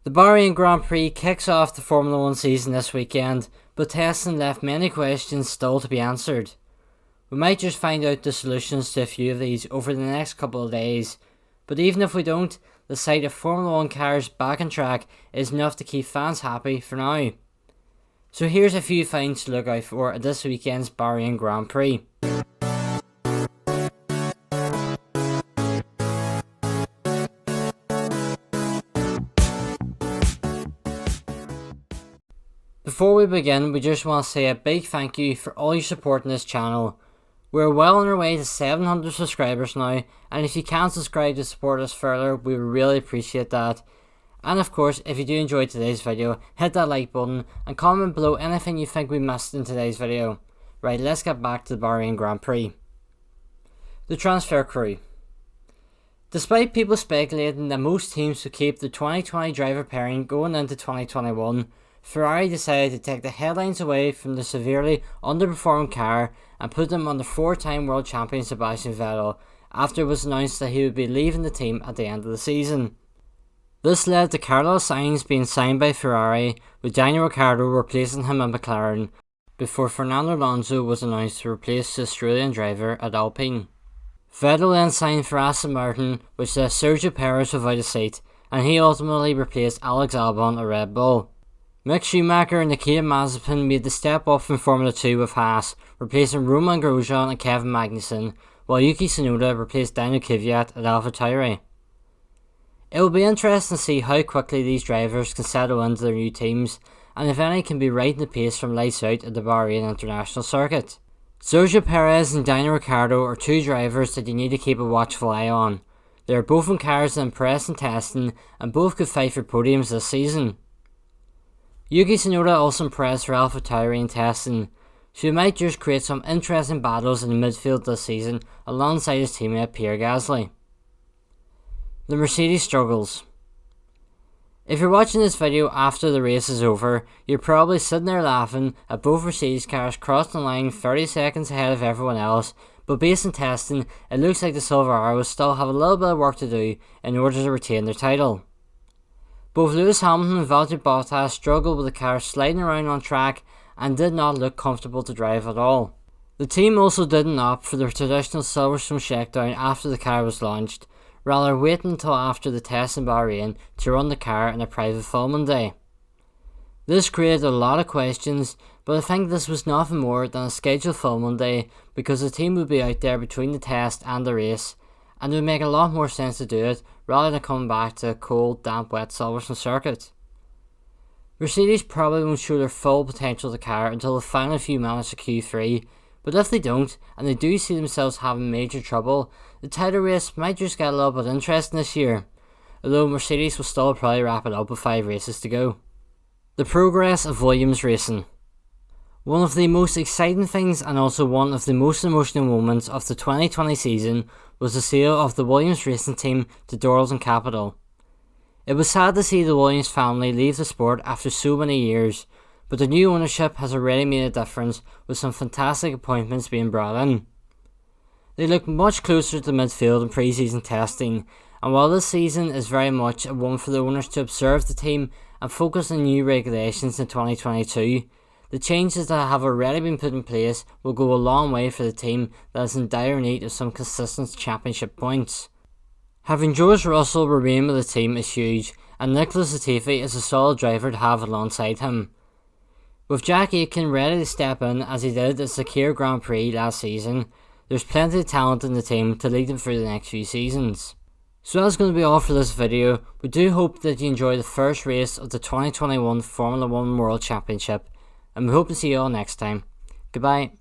The Bahrain Grand Prix kicks off the Formula 1 season this weekend, but testing left many questions still to be answered. We might just find out the solutions to a few of these over the next couple of days, but even if we don't, the sight of Formula 1 cars back on track is enough to keep fans happy for now. So here's a few things to look out for at this weekend's Bahrain Grand Prix. Before we begin, we just want to say a big thank you for all your support in this channel. We're well on our way to 700 subscribers now, and if you can subscribe to support us further, we would really appreciate that. And of course, if you do enjoy today's video, hit that like button and comment below anything you think we missed in today's video. Right, let's get back to the Bahrain Grand Prix. The transfer crew. Despite people speculating that most teams would keep the 2020 driver pairing going into 2021, Ferrari decided to take the headlines away from the severely underperforming car and put them on the four-time world champion Sebastian Vettel after it was announced that he would be leaving the team at the end of the season. This led to Carlos Sainz being signed by Ferrari, with Daniel Ricciardo replacing him at McLaren, before Fernando Alonso was announced to replace the Australian driver at Alpine. Vettel then signed for Aston Martin, which left Sergio Perez without a seat, and he ultimately replaced Alex Albon at Red Bull. Mick Schumacher and Nikita Mazepin made the step up from Formula 2 with Haas, replacing Romain Grosjean and Kevin Magnussen, while Yuki Tsunoda replaced Daniel Kvyat at AlphaTauri. It will be interesting to see how quickly these drivers can settle into their new teams, and if any can be riding the pace from lights out at the Bahrain International Circuit. Sergio Perez and Daniel Ricciardo are two drivers that you need to keep a watchful eye on. They are both in cars that impress in testing, and both could fight for podiums this season. Yuki Tsunoda also impressed for AlphaTauri in testing, so he might just create some interesting battles in the midfield this season alongside his teammate Pierre Gasly. The Mercedes struggles. If you're watching this video after the race is over, you're probably sitting there laughing at both Mercedes cars crossing the line 30 seconds ahead of everyone else, but based on testing, it looks like the Silver Arrows still have a little bit of work to do in order to retain their title. Both Lewis Hamilton and Valtteri Bottas struggled with the car sliding around on track and did not look comfortable to drive at all. The team also didn't opt for the traditional Silverstone shakedown after the car was launched, rather waiting until after the test in Bahrain to run the car in a private filming day. This created a lot of questions, but I think this was nothing more than a scheduled filming day because the team would be out there between the test and the race, and it would make a lot more sense to do it rather than coming back to a cold, damp, wet Silverstone circuit. Mercedes probably won't show their full potential of the car until the final few minutes of Q3, but if they don't, and they do see themselves having major trouble, the title race might just get a little bit interesting this year, although Mercedes will still probably wrap it up with 5 races to go. The progress of Williams racing. One of the most exciting things and also one of the most emotional moments of the 2020 season was the sale of the Williams racing team to Dorilton Capital. It was sad to see the Williams family leave the sport after so many years, but the new ownership has already made a difference with some fantastic appointments being brought in. They look much closer to midfield in pre-season testing, and while this season is very much a one for the owners to observe the team and focus on new regulations in 2022, the changes that have already been put in place will go a long way for the team that is in dire need of some consistent championship points. Having George Russell remain with the team is huge, and Nicholas Latifi is a solid driver to have alongside him. With Jack Aitken ready to step in as he did at Sakir Grand Prix last season, there's plenty of talent in the team to lead them through the next few seasons. So that's going to be all for this video. We do hope that you enjoy the first race of the 2021 Formula 1 World Championship, and we hope to see you all next time. Goodbye.